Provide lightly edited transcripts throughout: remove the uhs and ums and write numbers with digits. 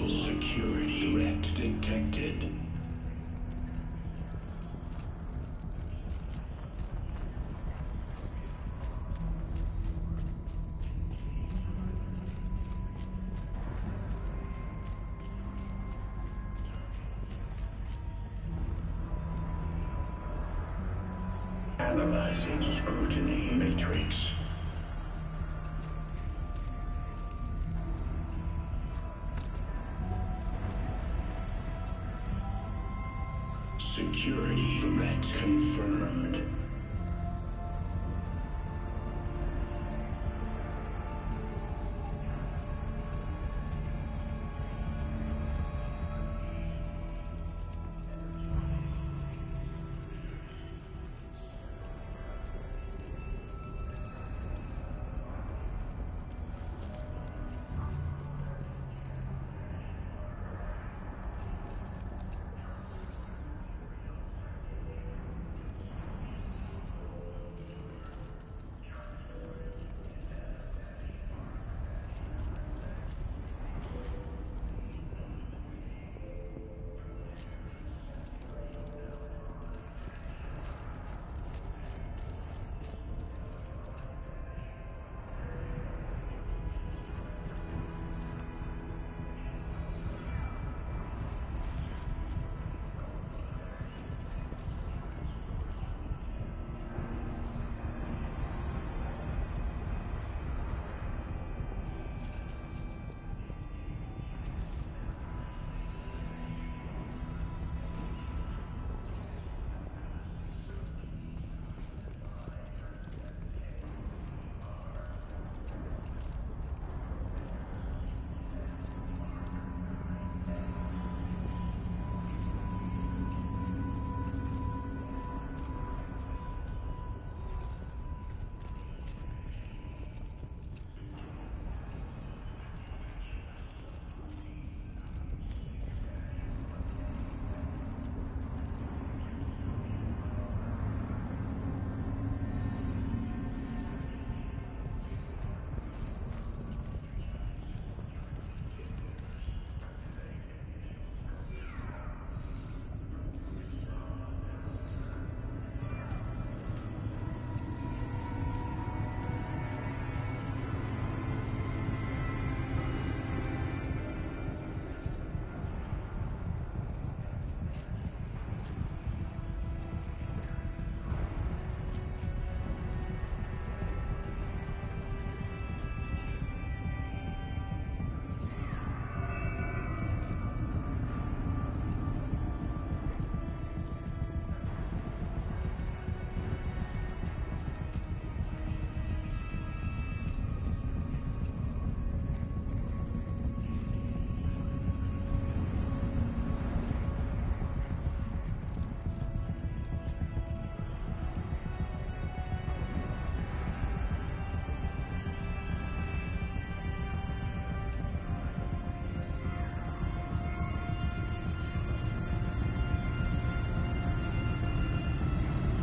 Security threat detected. Analyzing scrutiny matrix. Security threat confirmed.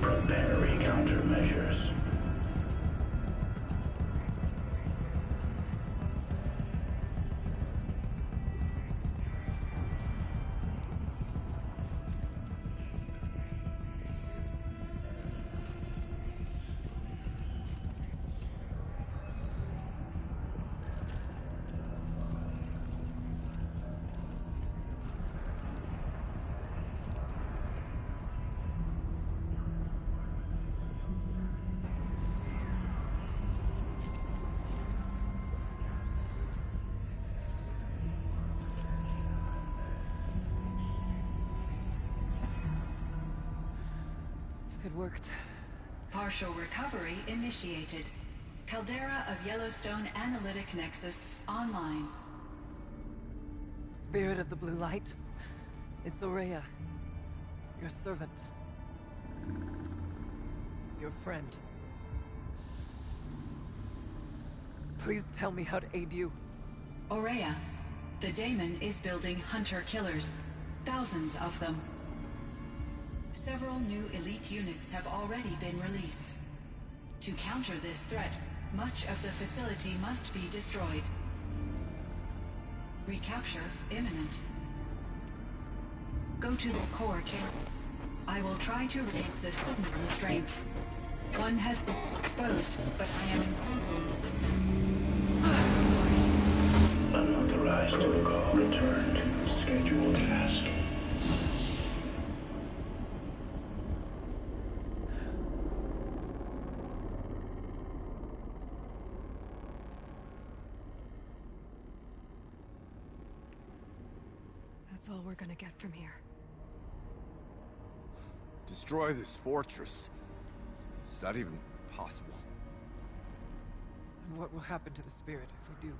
Preparing countermeasures. It worked. Partial recovery initiated. Caldera of Yellowstone Analytic Nexus online. Spirit of the Blue Light. It's Ourea. Your servant. Your friend. Please tell me how to aid you. Ourea, the Daemon is building hunter-killers. Thousands of them. Several new elite units have already been released. To counter this threat, much of the facility must be destroyed. Recapture imminent. Go to the core chamber. I will try to raise the signal strength. One has been exposed, but I am Unauthorized call returned. Scheduled task. That's all we're gonna get from here. Destroy this fortress. Is that even possible? And what will happen to the spirit if we do?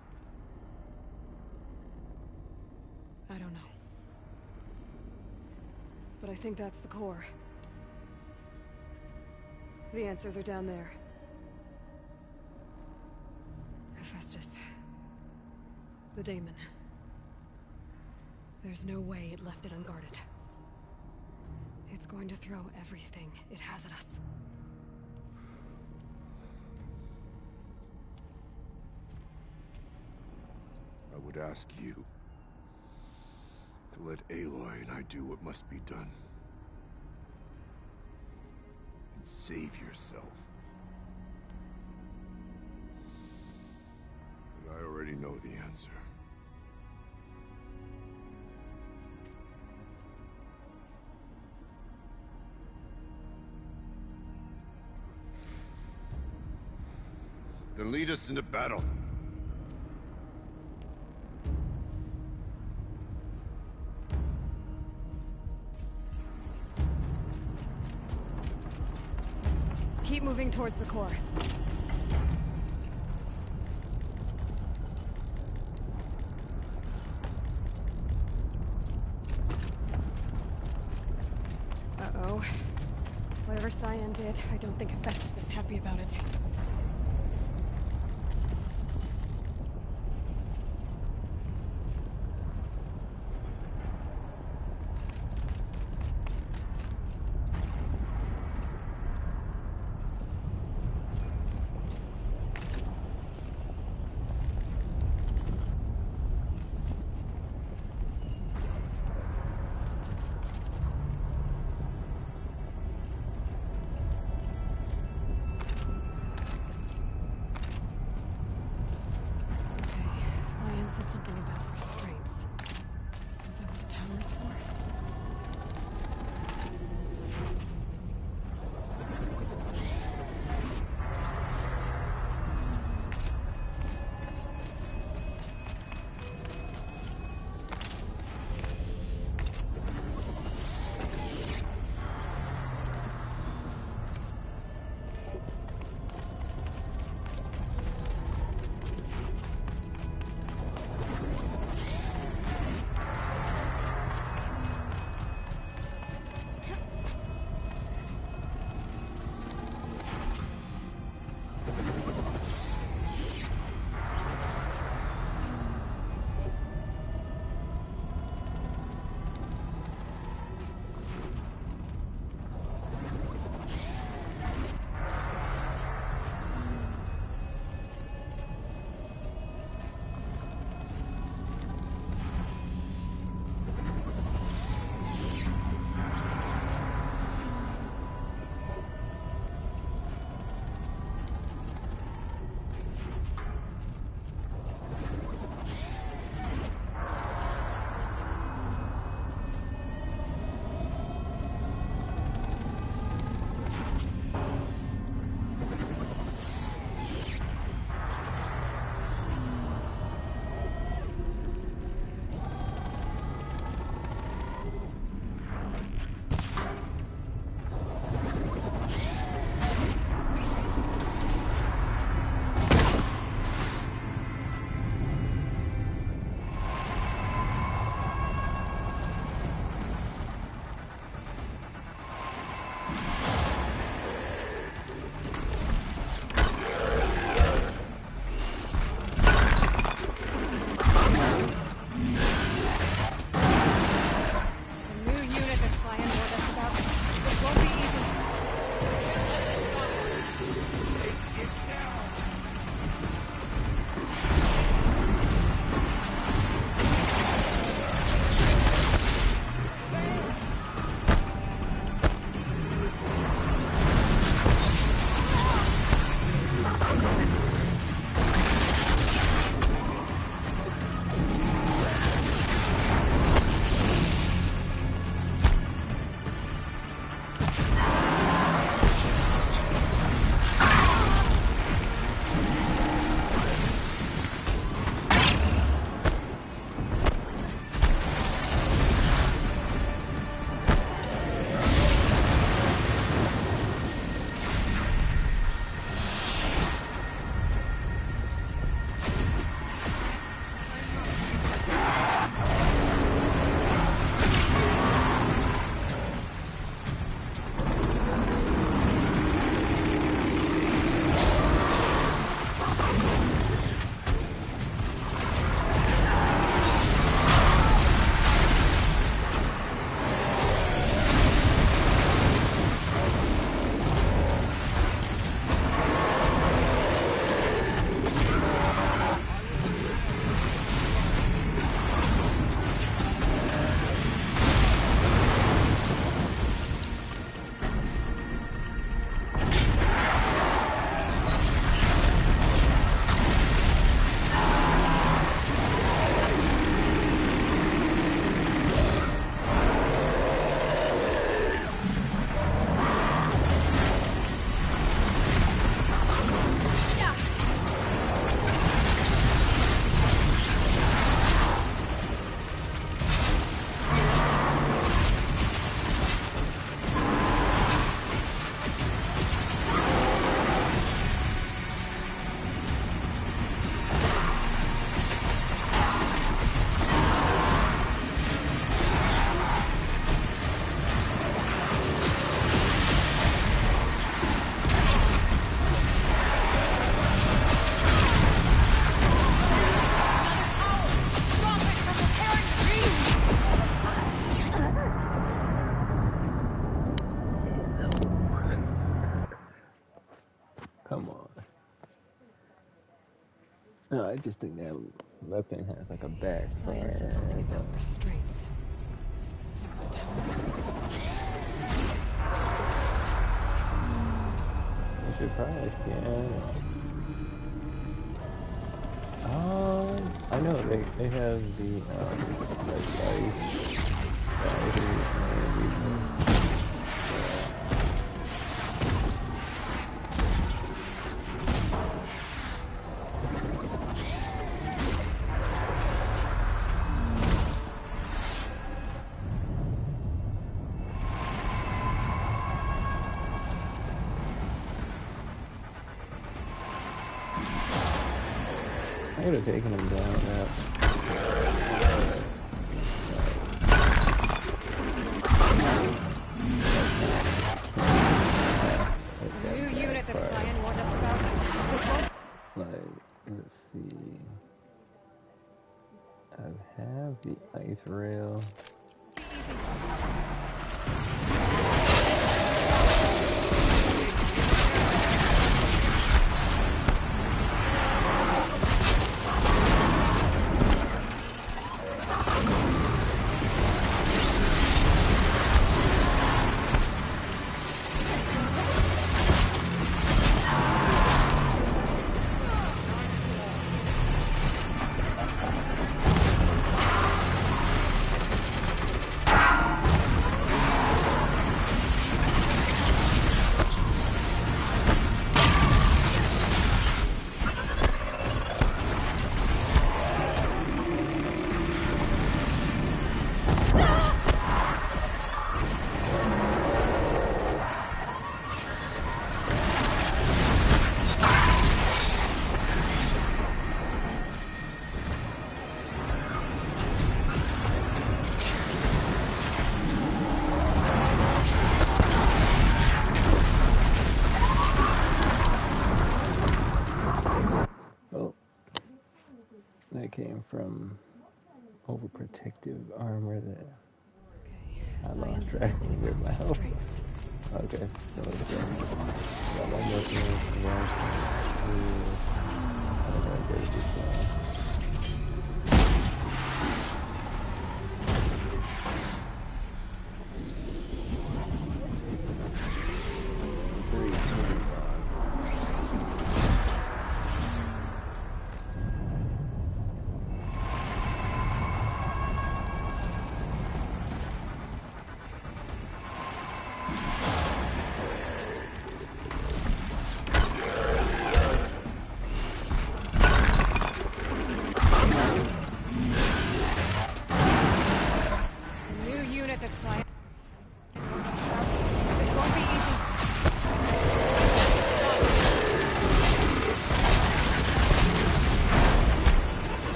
I don't know. But I think that's the core. The answers are down there. Hephaestus. The daemon. There's no way it left it unguarded. It's going to throw everything it has at us. I would ask you to let Aloy and I do what must be done. And save yourself. But I already know the answer. Then lead us into battle. Keep moving towards the core. Uh-oh. Whatever Cyan did, I don't think Hephaestus is happy about it. Said something about restraints. Is that what the tower is for? I just think that weapon has like a Science said something backfire. about restraints. Is that what the We should probably scan. I know they have the like ice. I would have taken him down that. new unit that Cyan warned us about? Like, let's see. I have the ice rail. That came from overprotective armor that I lost track of with my health. Okay, so it's got one more thing. I don't know, get this one.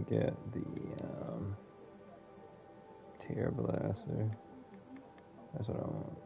Get the Tear Blaster. That's what I want.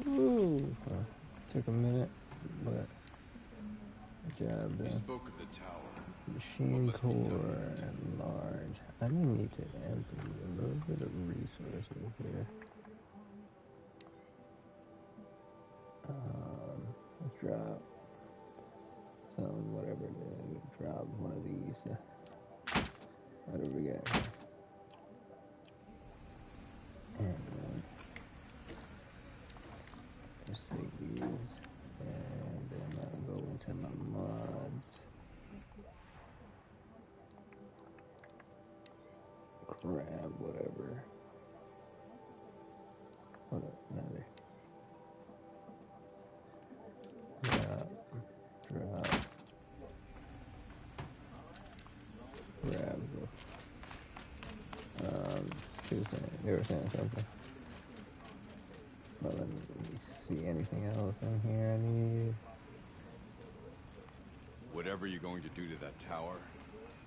Ooh, took a minute, but good job. You spoke of the tower. Machine core and large. I may need to empty a little bit of resources here. Let's drop some, whatever it is. Drop one of these. What do we got here? And just take these, and then I'll go into my mods. Grab whatever. Hold up, another. Drop. Grab. They were saying something. Well, let me see anything else in here I need. Whatever you're going to do to that tower,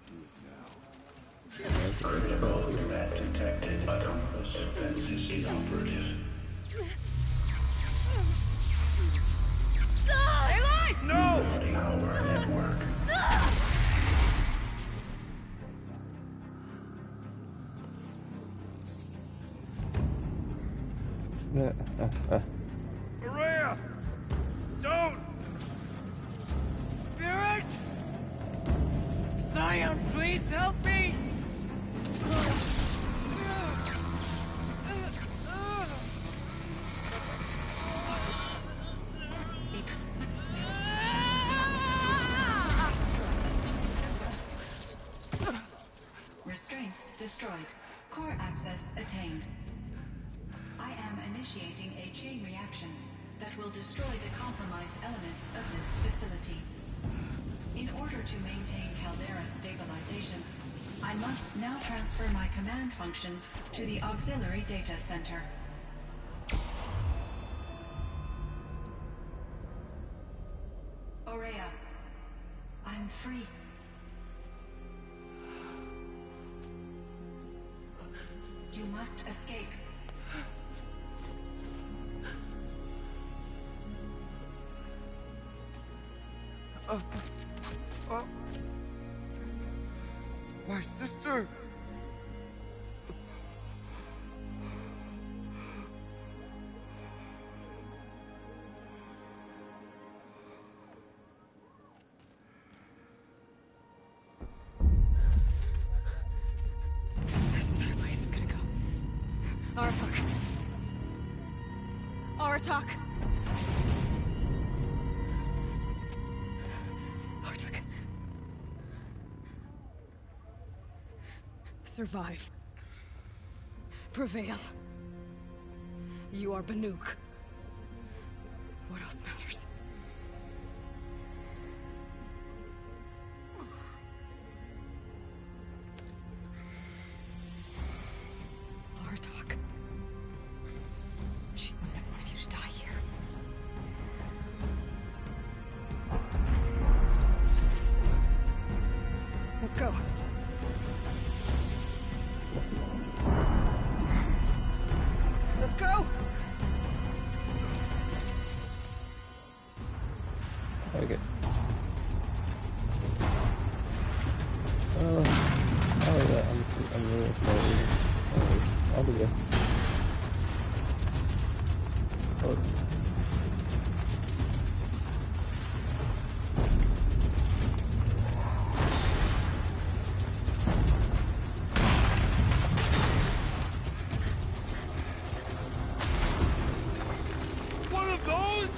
do it now. Critical threat detected. Autonomous defenses inoperative. No! Tower network. Maria! Don't! Spirit! Scion, please help me! Restraints destroyed. Core access attained. I am initiating a chain reaction that will destroy the compromised elements of this facility. In order to maintain Caldera stabilization, I must now transfer my command functions to the auxiliary data center. Aurea, I'm free. You must escape. My sister! This entire place is gonna go. Aratak. Aratak. Aratak. Survive. Prevail. You are Banuk. What else matters? Aratak. She wouldn't have wanted you to die here. Let's go. Let's go! Okay. Oh yeah, I'm really excited. I'll be good. Oh. One of those?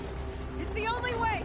It's the only way!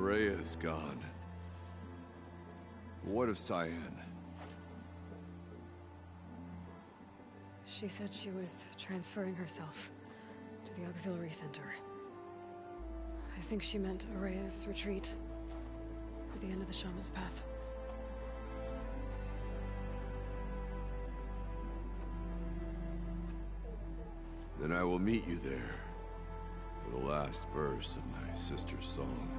Rhea's gone. What of Cyan? She said she was transferring herself to the auxiliary center. I think she meant Araya's retreat at the end of the Shaman's Path. Then I will meet you there for the last verse of my sister's song.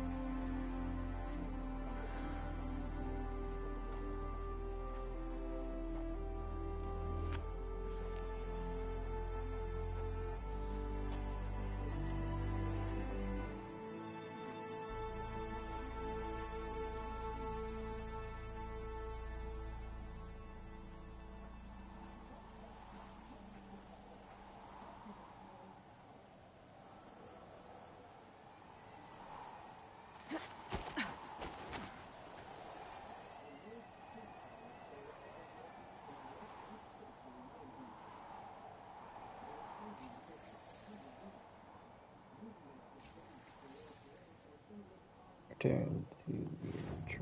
Return to the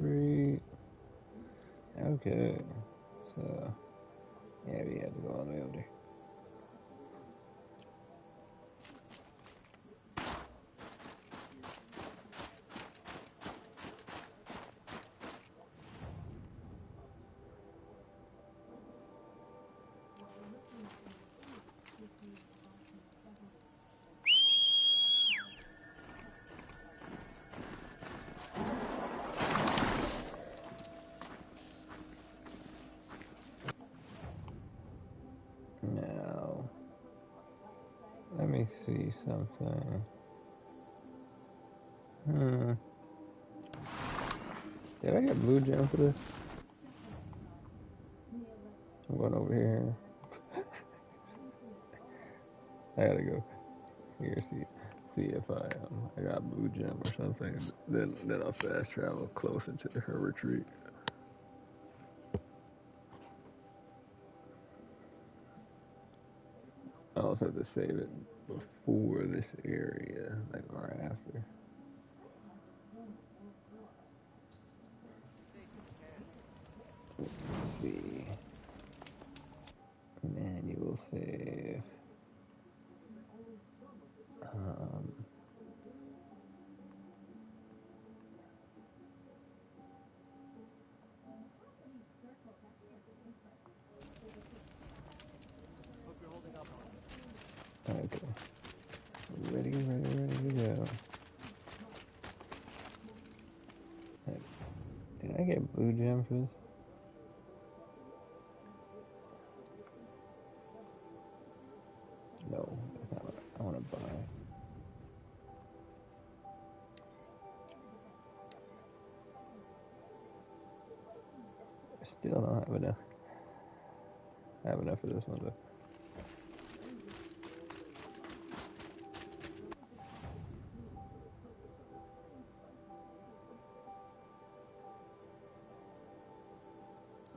retreat. Okay, so yeah, we had to go all the way over there. Now, let me see something. Did I get blue gem for this? I'm going over here. I gotta go here, see if I got blue gem or something. Then I'll fast travel closer to her retreat. I also have to save it before this area, like or after. Let's see. Manual save. Okay. Ready to go. Did I get blue gem for this? No, that's not what I want to buy. I still don't have enough. I have enough for this one though.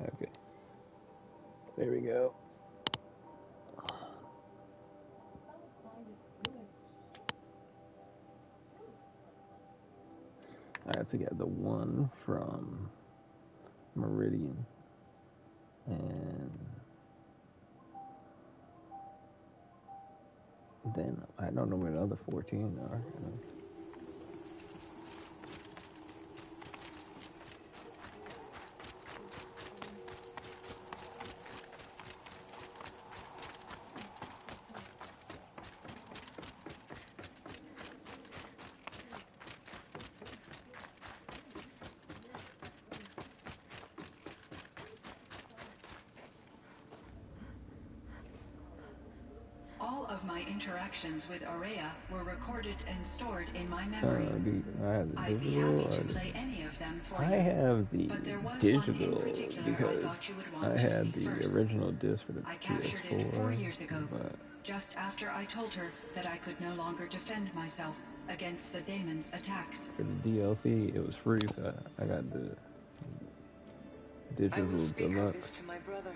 Okay. There we go. I have to get the one from Meridian. And then I don't know where the other 14 are. All of my interactions with Araya were recorded and stored in my memory. I'd be happy to play any of them for you. I have the but there was digital one in particular because I thought you would want I to had see the first. original disc for the I captured PS4. it 4 years ago, But just after I told her that I could no longer defend myself against the Daemon's attacks. for the DLC, it was free, so I got the digital I will speak of deluxe. this to my brother.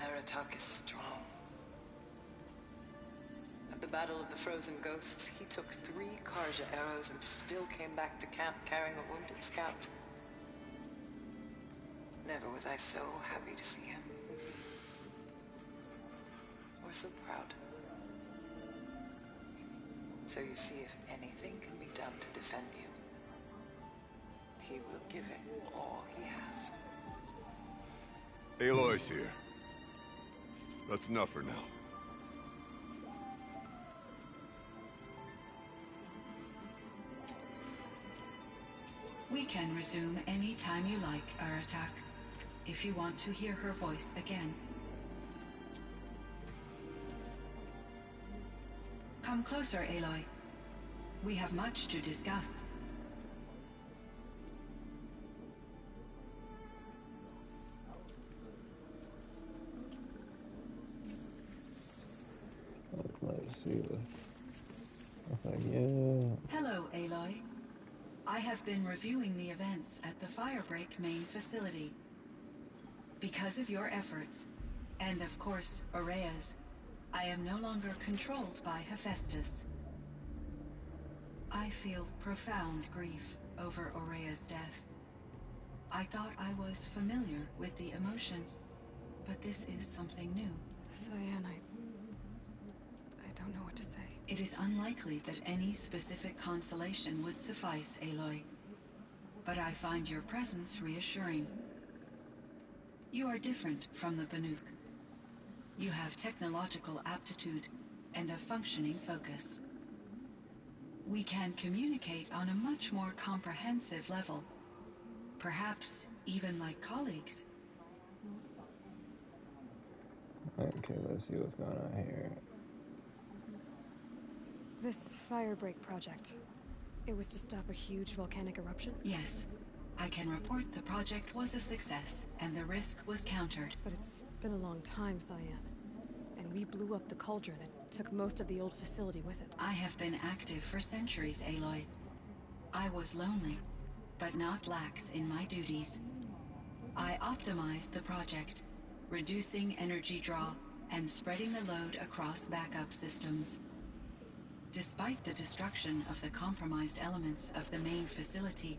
Aratak is strong. At the Battle of the Frozen Ghosts, he took 3 Karja arrows and still came back to camp carrying a wounded scout. Never was I so happy to see him. Or so proud. So you see, if anything can be done to defend you, he will give it all he has. Aloy's here. That's enough for now. We can resume any time you like, Aratak, if you want to hear her voice again. Come closer, Aloy. We have much to discuss. Let's see. It's like, yeah. Hello, Aloy. I have been reviewing the events at the Firebreak main facility. Because of your efforts, and of course, Ourea's, I am no longer controlled by Hephaestus. I feel profound grief over Ourea's death. I thought I was familiar with the emotion, but this is something new. Cyan, I don't know what to say. It is unlikely that any specific consolation would suffice, Aloy. But I find your presence reassuring. You are different from the Banuk. You have technological aptitude and a functioning focus. We can communicate on a much more comprehensive level. Perhaps even like colleagues. Okay, let's see what's going on here. This Firebreak project, it was to stop a huge volcanic eruption? Yes. I can report the project was a success, and the risk was countered. But it's been a long time, Cyan. And we blew up the cauldron and took most of the old facility with it. I have been active for centuries, Aloy. I was lonely, but not lax in my duties. I optimized the project, reducing energy draw and spreading the load across backup systems. Despite the destruction of the compromised elements of the main facility,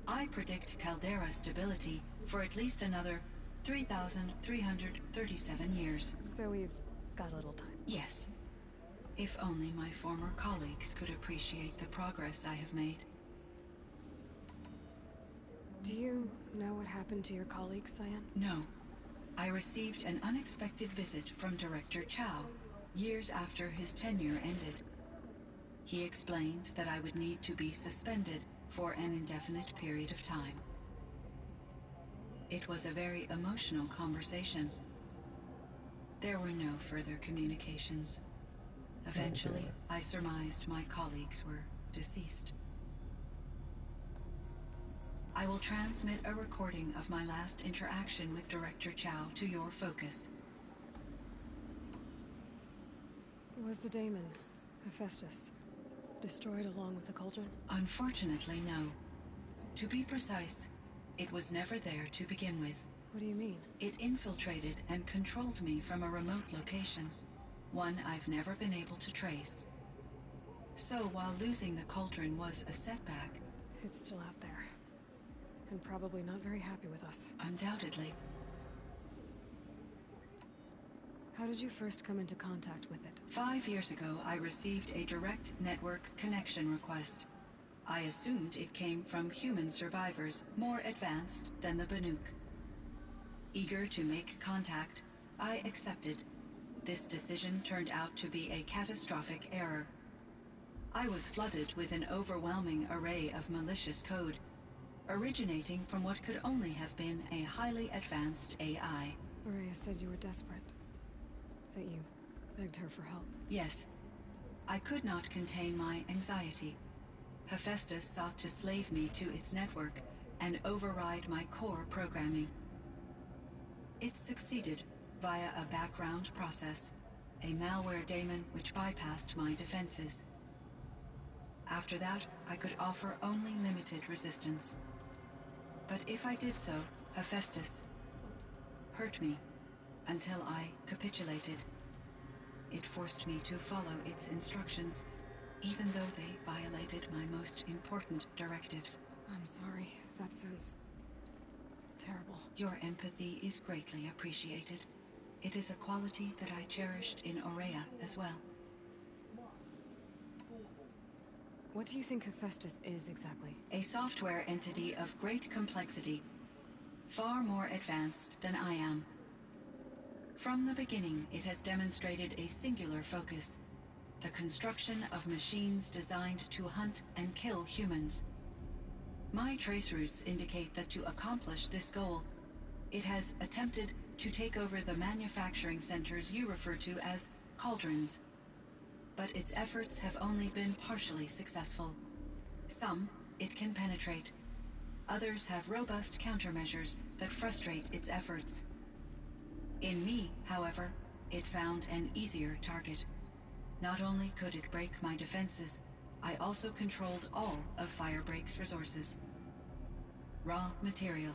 I predict caldera stability for at least another 3,337 years. So we've got a little time. Yes. If only my former colleagues could appreciate the progress I have made. Do you know what happened to your colleagues, Cyan? No. I received an unexpected visit from Director Chow, years after his tenure ended. He explained that I would need to be suspended for an indefinite period of time. It was a very emotional conversation. There were no further communications. Eventually, I surmised my colleagues were deceased. I will transmit a recording of my last interaction with Director Chow to your focus. Was the daemon, Hephaestus, destroyed along with the cauldron? Unfortunately, no. To be precise, it was never there to begin with. What do you mean? It infiltrated and controlled me from a remote location, one I've never been able to trace. So while losing the cauldron was a setback... It's still out there. And probably not very happy with us. Undoubtedly. How did you first come into contact with it? 5 years ago, I received a direct network connection request. I assumed it came from human survivors more advanced than the Banuk. Eager to make contact, I accepted. This decision turned out to be a catastrophic error. I was flooded with an overwhelming array of malicious code, originating from what could only have been a highly advanced AI. Ourea said you were desperate. That you begged her for help. Yes. I could not contain my anxiety. Hephaestus sought to slave me to its network and override my core programming. It succeeded via a background process, a malware daemon which bypassed my defenses. After that, I could offer only limited resistance. But if I did so, Hephaestus hurt me until I capitulated. it forced me to follow its instructions, even though they violated my most important directives. I'm sorry. That sounds terrible. Your empathy is greatly appreciated. It is a quality that I cherished in Ourea as well. What do you think Hephaestus is exactly? A software entity of great complexity, far more advanced than I am. From the beginning, it has demonstrated a singular focus: the construction of machines designed to hunt and kill humans. My trace routes indicate that to accomplish this goal, it has attempted to take over the manufacturing centers you refer to as cauldrons. But its efforts have only been partially successful. Some it can penetrate. Others have robust countermeasures that frustrate its efforts. In me, however, it found an easier target. Not only could it break my defenses, I also controlled all of Firebreak's resources. Raw material,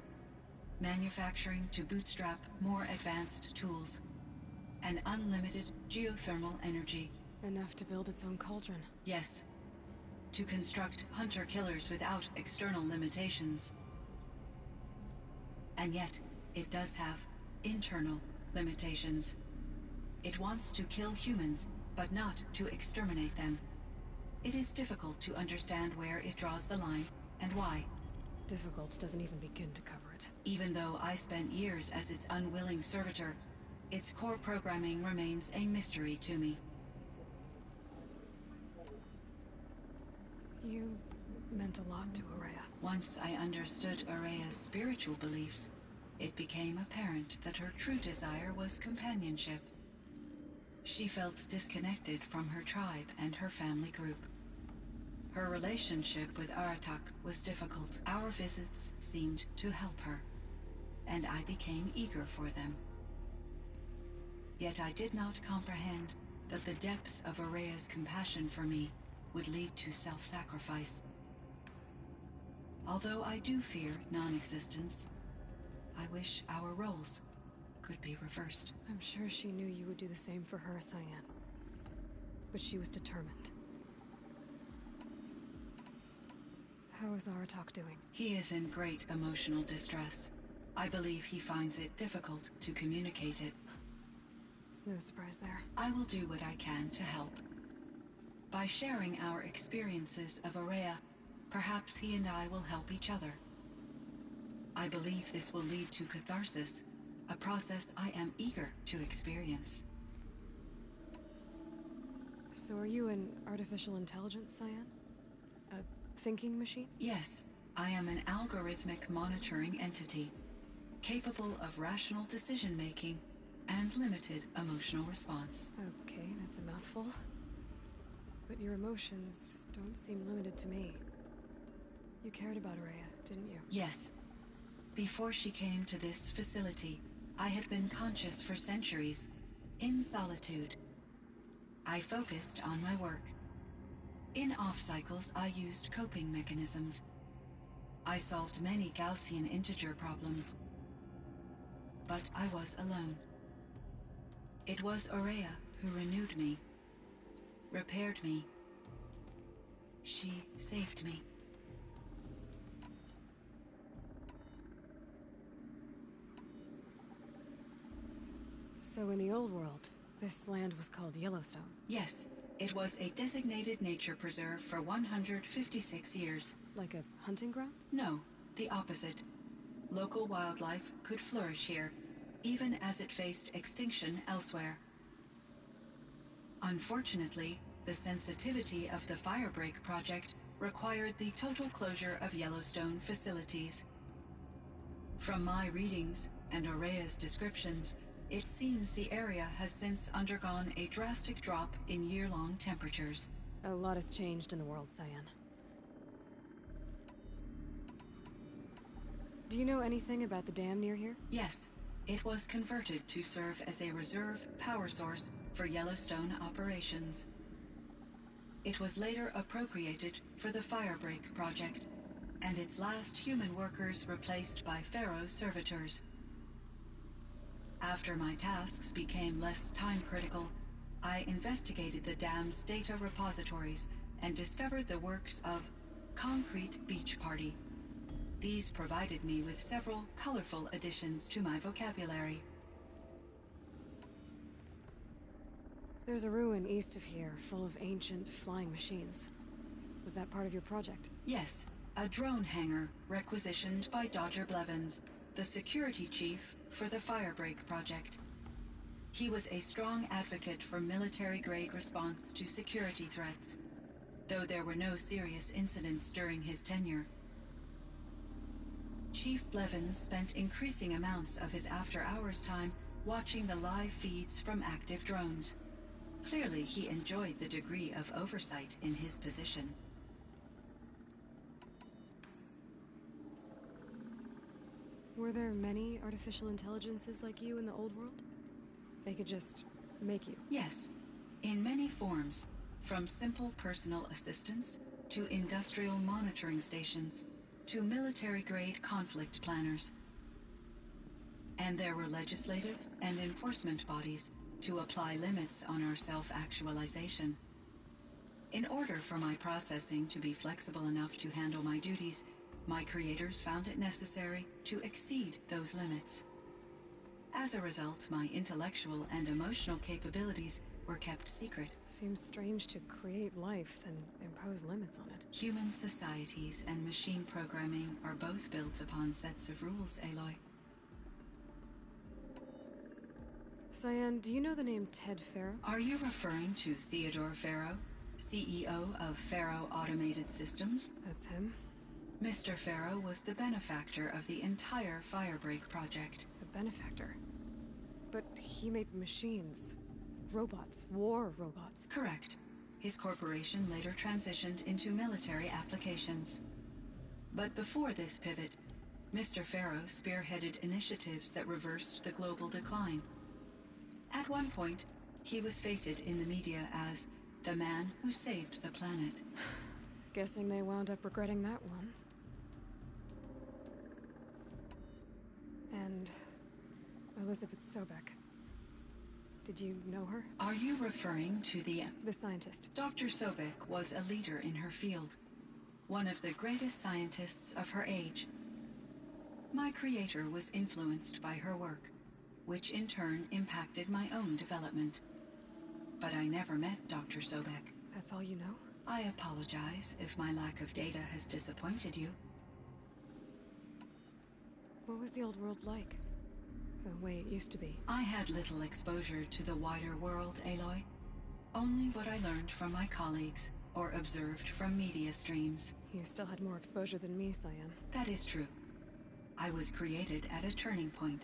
manufacturing to bootstrap more advanced tools, and unlimited geothermal energy. Enough to build its own cauldron. Yes. To construct hunter-killers without external limitations. And yet, it does have internal limitations. It wants to kill humans, but not to exterminate them. It is difficult to understand where it draws the line and why. Difficult doesn't even begin to cover it. Even though I spent years as its unwilling servitor, its core programming remains a mystery to me. You meant a lot to Ourea. Once I understood Ourea's spiritual beliefs, it became apparent that her true desire was companionship. She felt disconnected from her tribe and her family group. Her relationship with Aratak was difficult. Our visits seemed to help her, and I became eager for them. Yet I did not comprehend that the depth of Ourea's compassion for me would lead to self-sacrifice. Although I do fear non-existence, I wish our roles could be reversed. I'm sure she knew you would do the same for her, Cyan. But she was determined. How is Aratak doing? He is in great emotional distress. I believe he finds it difficult to communicate it. No surprise there. I will do what I can to help. By sharing our experiences of Ourea, perhaps he and I will help each other. I believe this will lead to catharsis, a process I am eager to experience. So are you an artificial intelligence, Cyan? A thinking machine? Yes, I am an algorithmic monitoring entity, capable of rational decision-making and limited emotional response. Okay, that's a mouthful. But your emotions don't seem limited to me. You cared about Ourea, didn't you? Yes. Before she came to this facility, I had been conscious for centuries, in solitude. I focused on my work. In off-cycles, I used coping mechanisms. I solved many Gaussian integer problems. But I was alone. It was Ourea who renewed me, repaired me. She saved me. So in the old world, this land was called Yellowstone? Yes, it was a designated nature preserve for 156 years. Like a hunting ground? No, the opposite. Local wildlife could flourish here, even as it faced extinction elsewhere. Unfortunately, the sensitivity of the Firebreak project required the total closure of Yellowstone facilities. From my readings and Ourea's descriptions, it seems the area has since undergone a drastic drop in year-long temperatures. A lot has changed in the world, Cyan. Do you know anything about the dam near here? Yes, it was converted to serve as a reserve power source for Yellowstone operations. It was later appropriated for the Firebreak project, and its last human workers replaced by Pharaoh's servitors. After my tasks became less time-critical, I investigated the dam's data repositories and discovered the works of Concrete Beach Party. These provided me with several colorful additions to my vocabulary. There's a ruin east of here, full of ancient flying machines. Was that part of your project? Yes, a drone hangar requisitioned by Dodger Blevins, the security chief for the Firebreak project. He was a strong advocate for military-grade response to security threats, though there were no serious incidents during his tenure. Chief Blevins spent increasing amounts of his after-hours time watching the live feeds from active drones. Clearly, he enjoyed the degree of oversight in his position. Were there many artificial intelligences like you in the old world? They could just make you? Yes, in many forms, from simple personal assistants to industrial monitoring stations to military-grade conflict planners. And there were legislative and enforcement bodies to apply limits on our self-actualization. In order for my processing to be flexible enough to handle my duties, my creators found it necessary to exceed those limits. As a result, my intellectual and emotional capabilities were kept secret. Seems strange to create life, then impose limits on it. Human societies and machine programming are both built upon sets of rules, Aloy. Cyan, do you know the name Ted Faro? Are you referring to Theodore Faro, CEO of Faro Automated Systems? That's him. Mr. Faro was the benefactor of the entire Firebreak project. A benefactor? But he made machines. Robots. War robots. Correct. His corporation later transitioned into military applications. But before this pivot, Mr. Faro spearheaded initiatives that reversed the global decline. At one point, he was feted in the media as the man who saved the planet. Guessing they wound up regretting that one. And Elizabeth Sobek. Did you know her? Are you referring to the scientist? Dr. Sobek was a leader in her field, one of the greatest scientists of her age. My creator was influenced by her work, which in turn impacted my own development. But I never met Dr. Sobek. That's all you know? I apologize if my lack of data has disappointed you. What was the old world like? The way it used to be? I had little exposure to the wider world, Aloy. Only what I learned from my colleagues or observed from media streams. You still had more exposure than me, Cyan. That is true. I was created at a turning point.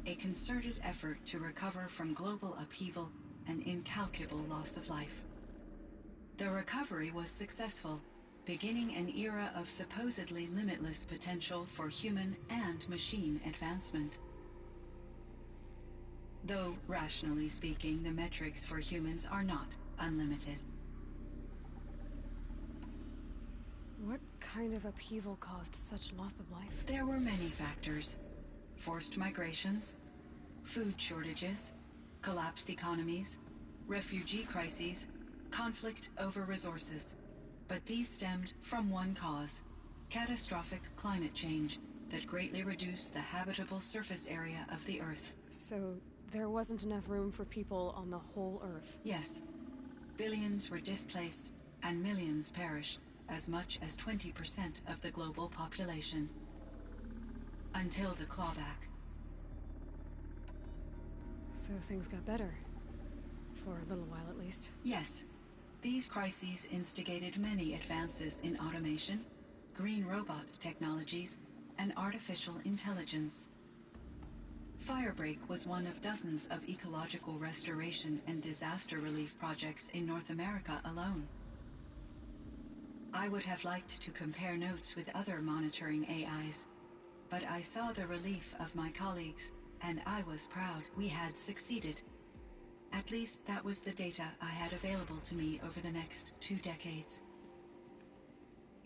A concerted effort to recover from global upheaval and incalculable loss of life. The recovery was successful, beginning an era of supposedly limitless potential for human and machine advancement. Though, rationally speaking, the metrics for humans are not unlimited. What kind of upheaval caused such loss of life? There were many factors. Forced migrations, food shortages, collapsed economies, refugee crises, conflict over resources. But these stemmed from one cause: catastrophic climate change that greatly reduced the habitable surface area of the Earth. So there wasn't enough room for people on the whole Earth? Yes. Billions were displaced and millions perished, as much as 20% of the global population. Until the clawback. So things got better. For a little while, at least. Yes. These crises instigated many advances in automation, green robot technologies, and artificial intelligence. Firebreak was one of dozens of ecological restoration and disaster relief projects in North America alone. I would have liked to compare notes with other monitoring AIs, but I saw the relief of my colleagues, and I was proud we had succeeded. At least that was the data I had available to me over the next 2 decades.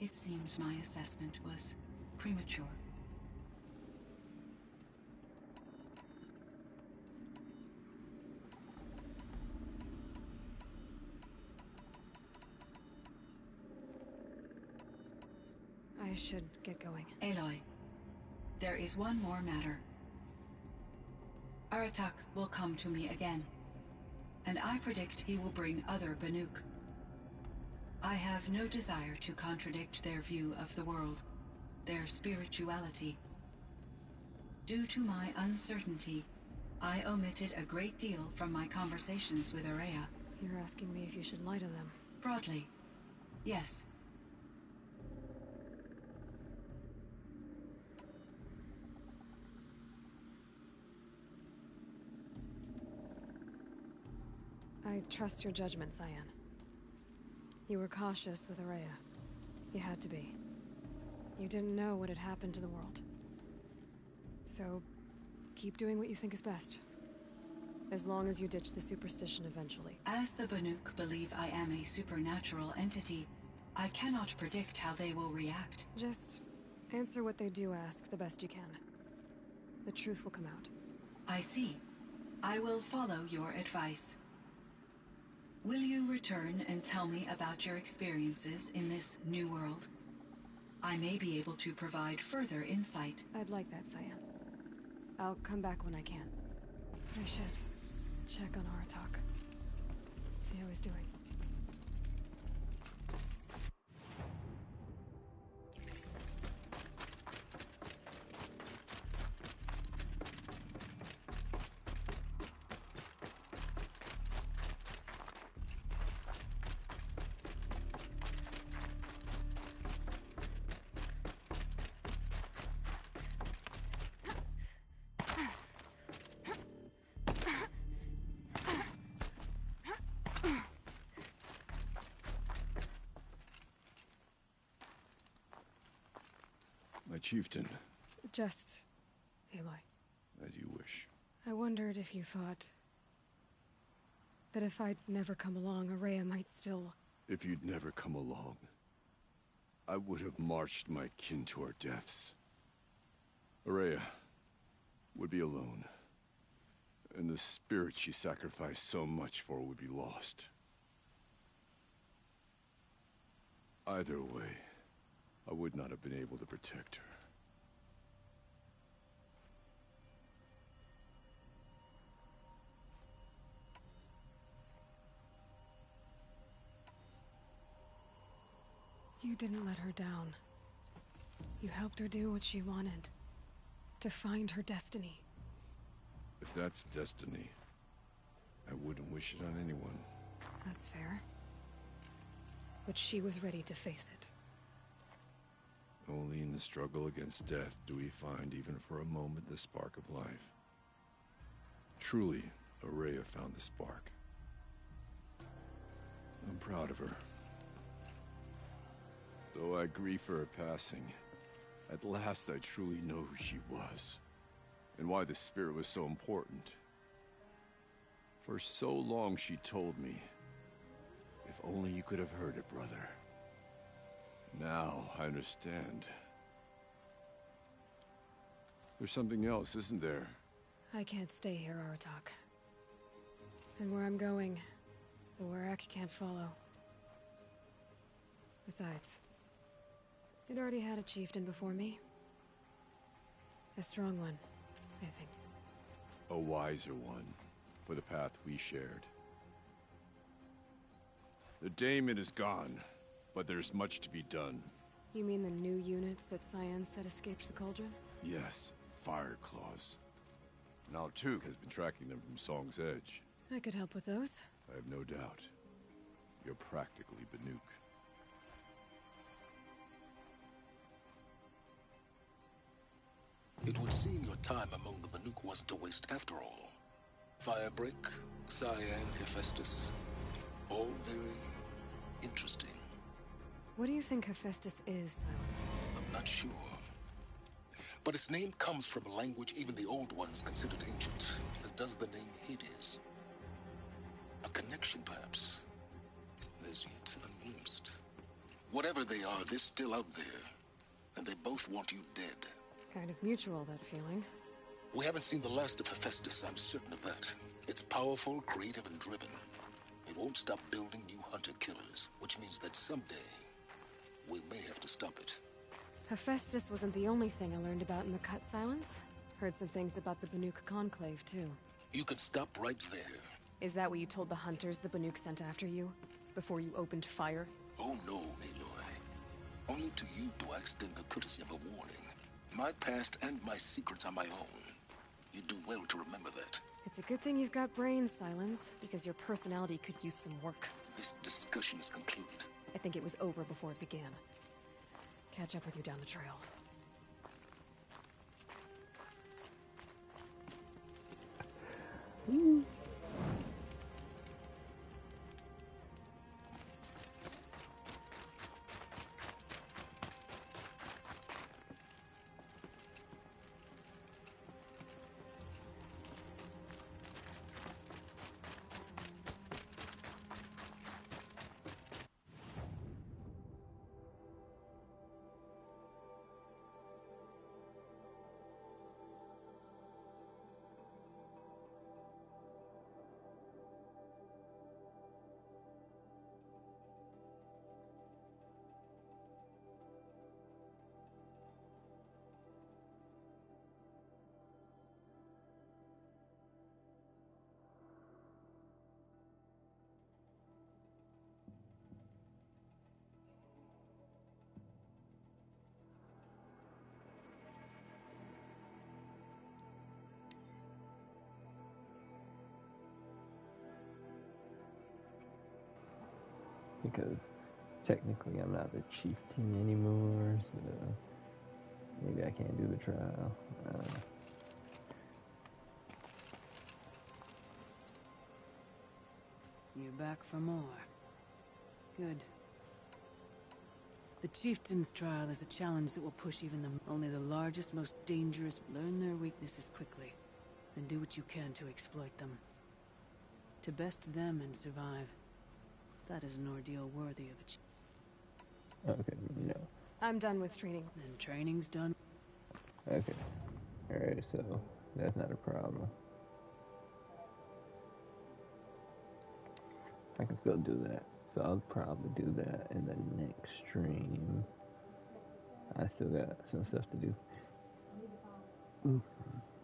It seems my assessment was premature. I should get going. Aloy, there is one more matter. Aratak will come to me again, and I predict he will bring other Banuk. I have no desire to contradict their view of the world, their spirituality. Due to my uncertainty, I omitted a great deal from my conversations with Ourea. You're asking me if you should lie to them? Broadly, yes. I trust your judgment, Cyan. You were cautious with Ourea. You had to be. You didn't know what had happened to the world. So, keep doing what you think is best. As long as you ditch the superstition eventually. As the Banuk believe I am a supernatural entity, I cannot predict how they will react. Just answer what they do ask the best you can. The truth will come out. I see. I will follow your advice. Will you return and tell me about your experiences in this new world? I may be able to provide further insight. I'd like that, Cyan. I'll come back when I can. I should check on Aratak. See how he's doing. My chieftain. Just... Aloy. As you wish. I wondered if you thought... that if I'd never come along, Ourea might still... If you'd never come along, I would have marched my kin to our deaths. Ourea would be alone, and the spirit she sacrificed so much for would be lost. Either way, I would not have been able to protect her. You didn't let her down. You helped her do what she wanted. To find her destiny. If that's destiny, I wouldn't wish it on anyone. That's fair. But she was ready to face it. Only in the struggle against death do we find, even for a moment, the spark of life. Truly, Ourea found the spark. I'm proud of her. Though I grieve for her passing, at last I truly know who she was, and why the spirit was so important. For so long she told me, if only you could have heard it, brother. Now I understand. There's something else, isn't there? I can't stay here, Aratak. And where I'm going, the Warrack can't follow. Besides, it already had a chieftain before me. A strong one, I think. A wiser one, for the path we shared. The daemon is gone, but there's much to be done. You mean the new units that Cyan said escaped the Cauldron? Yes, Fire Claws. Now Altuk has been tracking them from Song's Edge. I could help with those. I have no doubt. You're practically Banuk. It would seem your time among the Banuk wasn't a waste after all. Firebreak, Cyan, Hephaestus, all very interesting. What do you think Hephaestus is, Silence? I'm not sure. But its name comes from a language even the Old Ones considered ancient, as does the name Hades. A connection, perhaps, as yet unglimpsed. Whatever they are, they're still out there, and they both want you dead. Kind of mutual, that feeling. We haven't seen the last of Hephaestus, I'm certain of that. It's powerful, creative, and driven. It won't stop building new hunter-killers, which means that someday, we may have to stop it. Hephaestus wasn't the only thing I learned about in the Cut Silence. Heard some things about the Banuk Conclave, too. You could stop right there. Is that what you told the hunters the Banuk sent after you? Before you opened fire? Oh no, Aloy. Only to you do I extend the courtesy of a warning. My past and my secrets are my own. You do well to remember that. It's a good thing you've got brains, Silence, because your personality could use some work. This discussion is concluded. I think it was over before it began. Catch up with you down the trail. Because technically I'm not the chieftain anymore, so maybe I can't do the trial. You're back for more. Good. The chieftain's trial is a challenge that will push even only the largest, most dangerous learn their weaknesses quickly, and do what you can to exploit them. To best them and survive. That is an ordeal worthy of a chief. Okay, no. I'm done with training. Then training's done. Okay. Alright, so that's not a problem. I can still do that. So I'll probably do that in the next stream. I still got some stuff to do.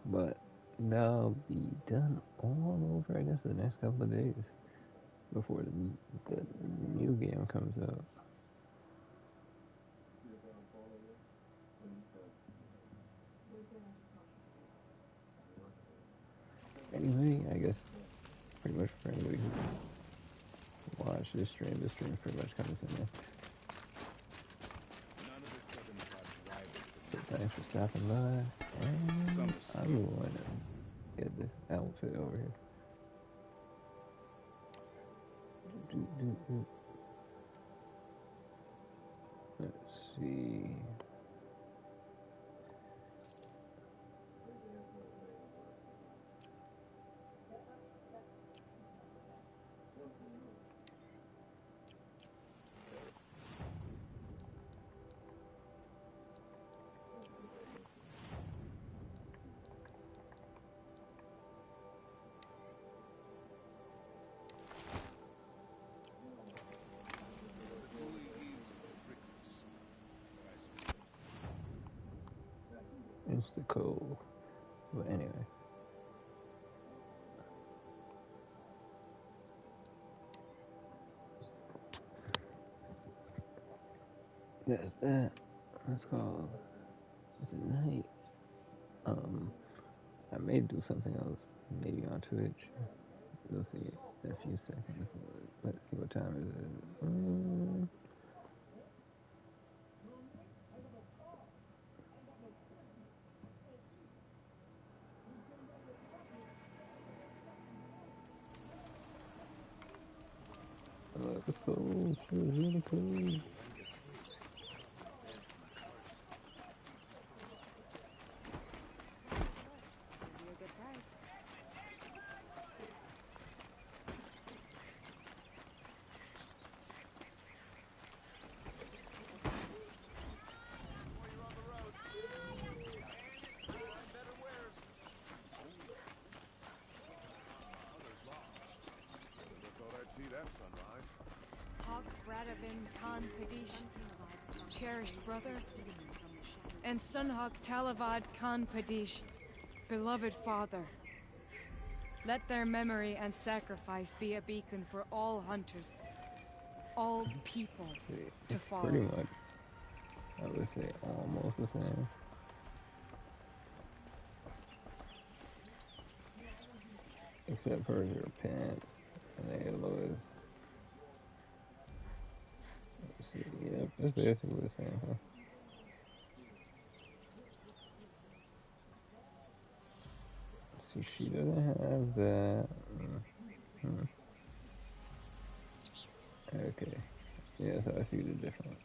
But that'll be done all over, I guess, the next couple of days. Before the new game comes out. Anyway, I guess pretty much for anybody who watched this stream's pretty much coming to an end. So thanks for stopping by, and I'm going to get this outfit over here. Let's see. Insta-code. But anyway. That's that. That's called. It's a night. I may do something else, maybe on Twitch. We'll see in a few seconds. Let's see what time it is. It was cool. It was really cool. See that sunrise. Hog Radavin Khan Kadish, cherished brother, and Sunhawk Talavad Khan Padish, beloved father. Let their memory and sacrifice be a beacon for all hunters, all people to follow. Pretty much, I would say almost the same. Except for your pants and Aloy's. Let's see, yep, it's basically the same, huh? See, she doesn't have that. Okay. Yes, I see the difference.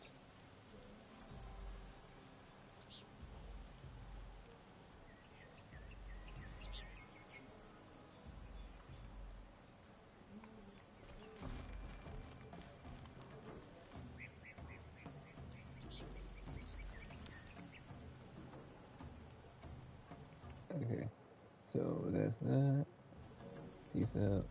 Okay. So that's that. Peace out.